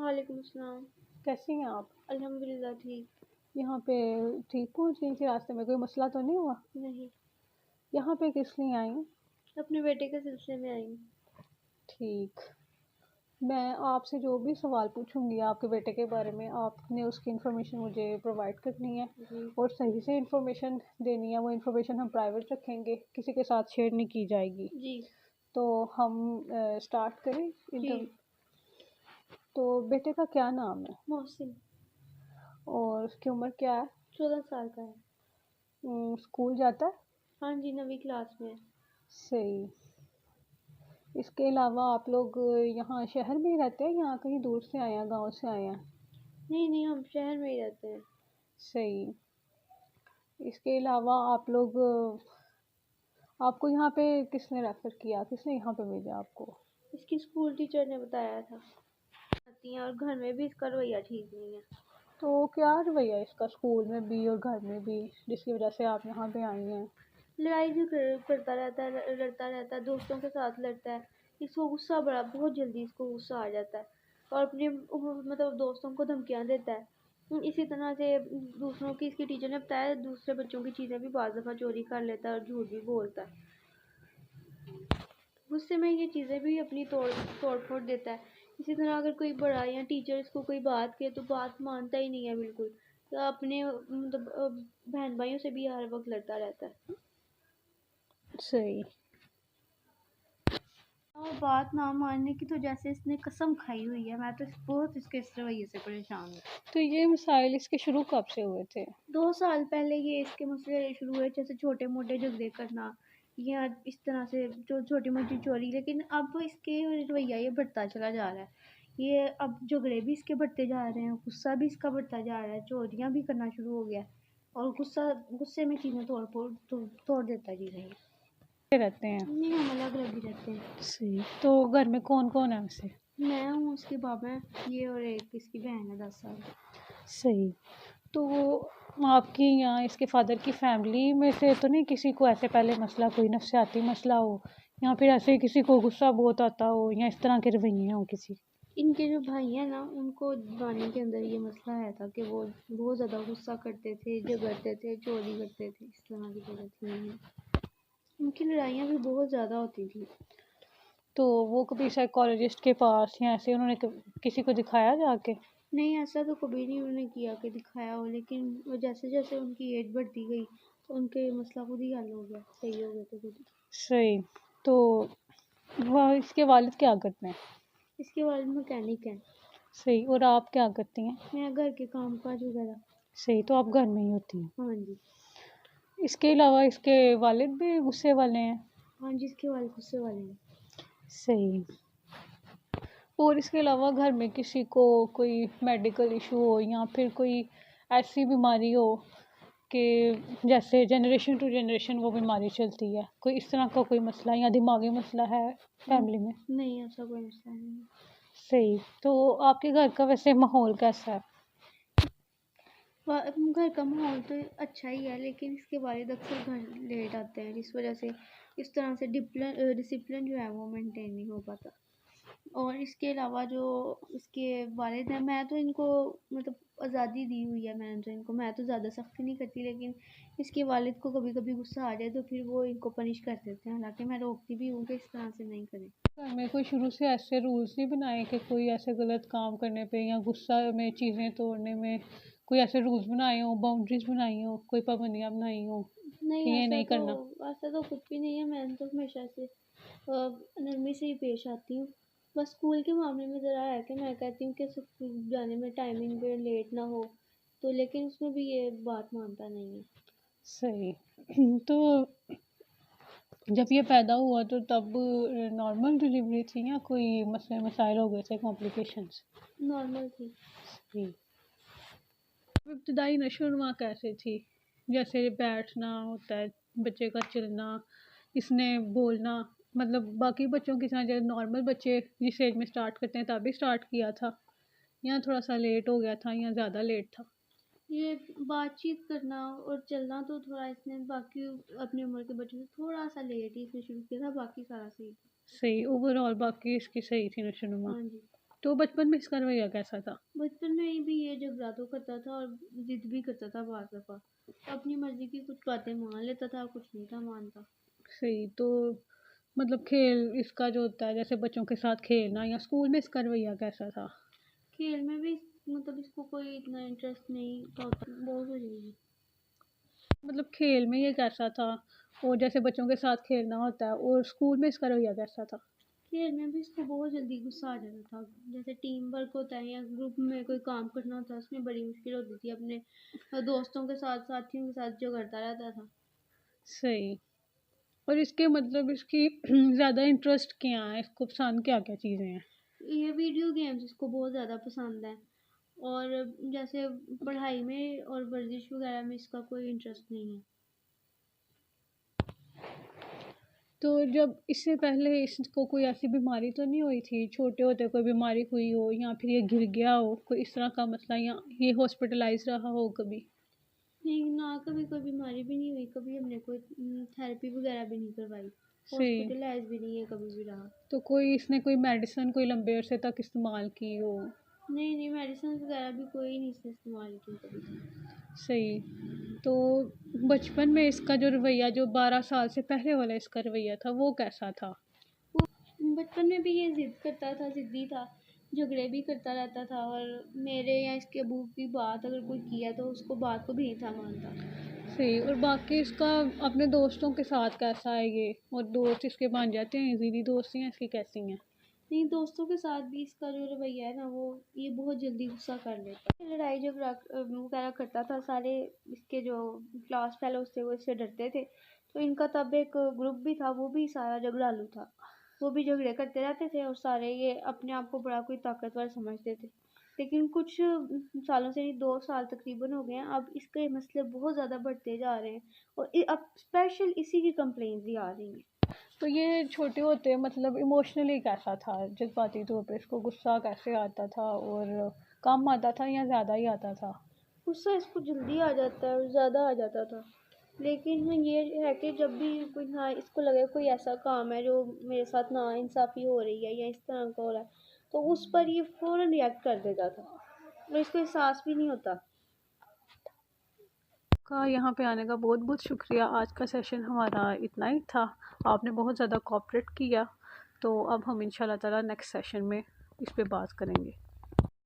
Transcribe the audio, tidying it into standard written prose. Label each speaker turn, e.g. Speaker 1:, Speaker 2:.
Speaker 1: वालेकुम अस्सलाम।
Speaker 2: कैसी हैं आप?
Speaker 1: अल्हम्दुलिल्लाह ठीक।
Speaker 2: यहाँ पे ठीक पहुँच गई थी? रास्ते में कोई मसला तो नहीं हुआ?
Speaker 1: नहीं,
Speaker 2: यहाँ पे किस लिए आई?
Speaker 1: अपने बेटे के सिलसिले में आई हूँ।
Speaker 2: ठीक। मैं आपसे जो भी सवाल पूछूंगी आपके बेटे के बारे में, आपने उसकी इन्फॉर्मेशन मुझे प्रोवाइड करनी है
Speaker 1: जी
Speaker 2: और सही से इन्फॉर्मेशन देनी है। वो इन्फॉर्मेशन हम प्राइवेट रखेंगे, किसी के साथ शेयर नहीं की जाएगी।
Speaker 1: जी
Speaker 2: तो हम स्टार्ट करें
Speaker 1: जी।
Speaker 2: इंटरव्यू। तो बेटे का क्या नाम है
Speaker 1: मोहसिन
Speaker 2: और उसकी उम्र क्या है?
Speaker 1: 14 साल का है।
Speaker 2: स्कूल जाता है?
Speaker 1: हाँ जी, 9वीं क्लास में है।
Speaker 2: सही। इसके अलावा आप लोग यहाँ शहर में ही रहते हैं या कहीं दूर से आए हैं, गाँव से आए हैं?
Speaker 1: नहीं नहीं, हम शहर में ही रहते हैं।
Speaker 2: सही। इसके अलावा आप लोग आपको यहाँ पे किसने रेफ़र किया? किसने यहाँ पे भेजा आपको?
Speaker 1: इसकी स्कूल टीचर ने बताया था। आती हैं और घर में भी इसका रवैया ठीक नहीं है।
Speaker 2: तो क्या रवैया इसका स्कूल में भी और घर में भी, जिसकी वजह से आप यहाँ पे आई हैं?
Speaker 1: लड़ाई झगड़े करता रहता है, लड़ता रहता है, दोस्तों के साथ लड़ता है। इसको गुस्सा बड़ा बहुत जल्दी इसको गुस्सा आ जाता है और अपने मतलब दोस्तों को धमकियाँ देता है। इसी तरह से दूसरों की इसकी टीचर ने बताया दूसरे बच्चों की चीज़ें भी बाज़ दफ़ा चोरी कर लेता है और झूठ भी बोलता है। गुस्से में ये चीज़ें भी अपनी तोड़ फोड़ देता है। इसी तरह अगर कोई बड़ा या टीचर इसको कोई बात कहे तो बात मानता ही नहीं है बिल्कुल। तो अपने मतलब बहन भाइयों से भी हर वक्त लड़ता रहता है।
Speaker 2: सही।
Speaker 1: और बात ना मानने की तो जैसे इसने कसम खाई हुई है। मैं तो बहुत इसके इस रवैये से परेशान हूँ।
Speaker 2: तो ये मसाइल इसके शुरू कब से हुए थे?
Speaker 1: 2 साल पहले ये इसके मसले शुरू हुए, जैसे छोटे मोटे झगड़े करना या इस तरह से जो छोटी मोटी चोरी। लेकिन अब इसके रवैया ये बढ़ता चला जा रहा है। ये अब झगड़े भी इसके बढ़ते जा रहे हैं, गुस्सा भी इसका बढ़ता जा रहा है, चोरियाँ भी करना शुरू हो गया है और गुस्से में चीज़ें तोड़ देता जी रही है।
Speaker 2: रहते हैं?
Speaker 1: नहीं, हम अलग अलग ही रहते हैं।
Speaker 2: सही। तो घर में कौन-कौन है वैसे?
Speaker 1: मैं हूँ, उसके पापा हैं, ये और एक इसकी बहन है 10 साल की।
Speaker 2: सही। तो आपकी यहाँ इसके फादर की फैमिली में से तो नहीं किसी को ऐसे पहले मसला, कोई नफसियाती मसला हो या फिर ऐसे किसी को गुस्सा बहुत आता हो या इस तरह के रवैये हों किसी?
Speaker 1: इनके जो भाई हैं ना, उनको जवानी के अंदर ये मसला है था कि वो बहुत ज़्यादा गुस्सा करते थे, झगड़ते थे, चोरी करते थे। इस तरह की चीज़ें थी इनमें। उनकी लड़ाइयाँ भी बहुत ज़्यादा होती थी।
Speaker 2: तो वो कभी साइकोलॉजिस्ट के पास या ऐसे उन्होंने किसी को दिखाया जाके?
Speaker 1: नहीं, ऐसा तो कभी नहीं उन्होंने किया कि दिखाया हो, लेकिन वो जैसे जैसे उनकी एज बढ़ती गई तो उनके मसला खुद ही हल हो गया, सही हो गए थे खुद।
Speaker 2: सही। तो वह इसके वालिद क्या करते हैं?
Speaker 1: इसके वालिद मैकेनिक हैं।
Speaker 2: सही। और आप क्या करती हैं?
Speaker 1: मैं घर के काम काज वगैरह।
Speaker 2: सही। तो आप घर में ही होती हैं?
Speaker 1: हाँ जी।
Speaker 2: इसके अलावा इसके वालिद भी गुस्से वाले हैं?
Speaker 1: हाँ जी, इसके वालिद गुस्से वाले हैं।
Speaker 2: सही। और इसके अलावा घर में किसी को कोई मेडिकल इशू हो या फिर कोई ऐसी बीमारी हो कि जैसे जनरेशन टू जनरेशन वो बीमारी चलती है, कोई इस तरह का कोई मसला या दिमागी मसला है फैमिली में?
Speaker 1: नहीं, ऐसा कोई मसला नहीं है।
Speaker 2: सही। तो आपके घर का वैसे माहौल कैसा है?
Speaker 1: घर का माहौल तो अच्छा ही है, लेकिन इसके वालिद अक्सर घर लेट आते हैं, जिस वजह से इस तरह से डिसिप्लिन जो है वो मेंटेन नहीं हो पाता। और इसके अलावा जो इसके वालिद हैं, मैं तो इनको मतलब आज़ादी दी हुई है मैंने तो इनको। मैं तो ज़्यादा सख्ती नहीं करती, लेकिन इसके वालिद को कभी कभी गुस्सा आ जाए तो फिर वो इनको पनिश कर देते हैं। हालांकि मैं रोकती भी हूँ कि इस तरह से नहीं करें।
Speaker 2: घर में कोई शुरू से ऐसे रूल्स नहीं बनाए कि कोई ऐसे गलत काम करने पे या गुस्सा में चीज़ें तोड़ने में कोई ऐसे रूल्स बनाए हों, बाउंड्रीज बनाई हों, कोई पाबंदियाँ बनाई हों
Speaker 1: नहीं,
Speaker 2: कि ये नहीं करना?
Speaker 1: ऐसा तो कुछ भी नहीं है। मैंने तो हमेशा से नरमी से ही पेश आती हूँ। बस स्कूल के मामले में ज़रा है कि मैं कहती हूँ कि स्कूल जाने में टाइमिंग पे लेट ना हो, तो लेकिन उसमें भी ये बात मानता नहीं है।
Speaker 2: सही। तो जब ये पैदा हुआ तो तब नॉर्मल डिलीवरी थी या कोई मसले मसाइल हो गए थे, कॉम्प्लिकेशंस?
Speaker 1: नॉर्मल थी।
Speaker 2: जी। इब्तदाई नशोनुमा कैसे थी? जैसे बैठना होता है, बच्चे का चलना, इसने बोलना, मतलब बाकी बच्चों की तरह जैसे नॉर्मल बच्चे जिस एज में स्टार्ट करते हैं तभी स्टार्ट किया था या थोड़ा सा लेट हो गया था या ज़्यादा लेट था?
Speaker 1: ये बातचीत करना और चलना तो थोड़ा इसने बाकी अपनी उम्र के बच्चों से थोड़ा सा लेट ही इसने शुरू किया था, बाकी सारा सही था।
Speaker 2: सही। ओवरऑल बाकी इसकी सही थी नशोनुमा?
Speaker 1: हाँ जी।
Speaker 2: तो बचपन में इसका रवैया कैसा था?
Speaker 1: बचपन में भी ये झगड़ा तो करता था और जिद भी करता था बार दफ़ा। तो अपनी मर्जी की कुछ बातें मान लेता था, कुछ नहीं था मानता।
Speaker 2: सही। तो मतलब खेल इसका जो होता है, जैसे बच्चों के साथ खेलना, या स्कूल में इसका रवैया कैसा था?
Speaker 1: खेल में भी मतलब इसको कोई इतना इंटरेस्ट नहीं था, बहुत हो जाएगी।
Speaker 2: मतलब खेल में ये कैसा था, और जैसे बच्चों के साथ खेलना होता है, और स्कूल में इसका रवैया कैसा था?
Speaker 1: खेल में भी इसको बहुत जल्दी गुस्सा आ जाता था। जैसे टीम वर्क होता है या ग्रुप में कोई काम करना होता है, उसमें बड़ी मुश्किल होती थी। अपने दोस्तों के साथ, साथियों के साथ झगड़ता रहता था।
Speaker 2: सही। और इसके मतलब इसकी ज़्यादा इंटरेस्ट क्या है, इसको पसंद क्या क्या चीज़ें हैं?
Speaker 1: ये वीडियो गेम्स इसको बहुत ज़्यादा पसंद है। और जैसे पढ़ाई में और वर्जिश वगैरह में इसका कोई इंटरेस्ट नहीं है।
Speaker 2: तो जब इससे पहले इसको कोई ऐसी बीमारी तो नहीं हुई थी, छोटे होते कोई बीमारी हुई हो, या फिर ये गिर गया हो, कोई इस तरह का मसला, या ये हॉस्पिटलाइज रहा हो कभी?
Speaker 1: नहीं ना, कभी कोई बीमारी भी नहीं हुई, कभी हमने कोई थेरेपी वगैरह भी नहीं करवाई।
Speaker 2: सही।
Speaker 1: हॉस्पिटलाइज भी नहीं है कभी भी रहा।
Speaker 2: तो कोई इसने कोई मेडिसिन कोई लंबे अरसे तक इस्तेमाल की हो?
Speaker 1: नहीं नहीं, मेडिसिन वगैरह भी कोई नहीं इसने इस्तेमाल की कभी।
Speaker 2: सही। तो बचपन में इसका जो रवैया, जो 12 साल से पहले वाला इसका रवैया था, वो कैसा था?
Speaker 1: बचपन में भी ये जिद करता था, जिद्दी था, झगड़े भी करता रहता था। और मेरे या इसके अबू की बात अगर कोई किया तो उसको बात को भी नहीं था मानता।
Speaker 2: सही। और बाकी इसका अपने दोस्तों के साथ कैसा है ये, और दोस्त इसके बन जाते हैं इजीली, दोस्तियाँ इसकी कैसी हैं?
Speaker 1: नहीं, दोस्तों के साथ भी इसका जो रवैया है ना, वो ये बहुत जल्दी गुस्सा कर लेता है। लड़ाई झगड़ा वगैरह करता था। सारे इसके जो क्लास फेलोज थे वो इससे डरते थे। तो इनका तब एक ग्रुप भी था, वो भी सारा झगड़ालू था। वो भी झगड़े करते रहते थे और सारे ये अपने आप को बड़ा कोई ताकतवर समझते थे। लेकिन कुछ सालों से, 2 साल तकरीबन हो गए हैं, अब इसके मसले बहुत ज़्यादा बढ़ते जा रहे हैं। और अब स्पेशल इसी की कंप्लेंट भी आ रही हैं।
Speaker 2: तो ये छोटे होते मतलब इमोशनली कैसा था, जज्बाती तौर पे इसको गुस्सा कैसे आता था, और कम आता था या ज़्यादा ही आता था?
Speaker 1: गुस्सा इसको जल्दी आ जाता है और ज़्यादा आ जाता था। लेकिन हाँ, ये है कि जब भी कोई, हाँ, इसको लगे कोई ऐसा काम है जो मेरे साथ नाइंसाफ़ी हो रही है या इस तरह का हो रहा है, तो उस पर ये फ़ौरन रिएक्ट कर देता था और इसको एहसास भी नहीं होता।
Speaker 2: का यहाँ पे आने का बहुत बहुत शुक्रिया। आज का सेशन हमारा इतना ही था। आपने बहुत ज़्यादा कोऑपरेट किया। तो अब हम इंशाल्लाह ताला नेक्स्ट सेशन में इस पे बात करेंगे।